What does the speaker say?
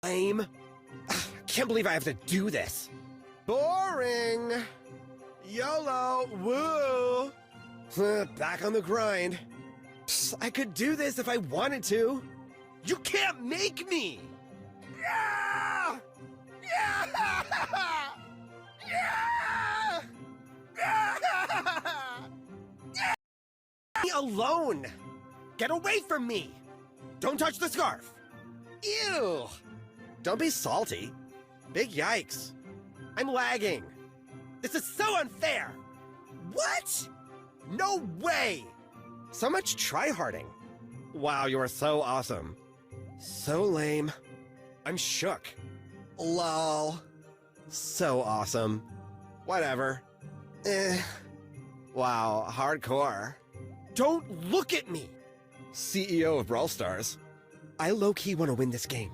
lame. Can't believe I have to do this. Boring. YOLO. Woo. Back on the grind. I could do this if I wanted to. You can't make me. Yeah! Yeah! Yeah! Yeah! Leave me alone. Get away from me. Don't touch the scarf. Ew. Don't be salty. Big yikes. I'm lagging. This is so unfair. What? No way. So much tryharding. Wow, you are so awesome. So lame. I'm shook. Lol. So awesome. Whatever. Wow, hardcore. Don't look at me! CEO of Brawl Stars. I low-key want to win this game.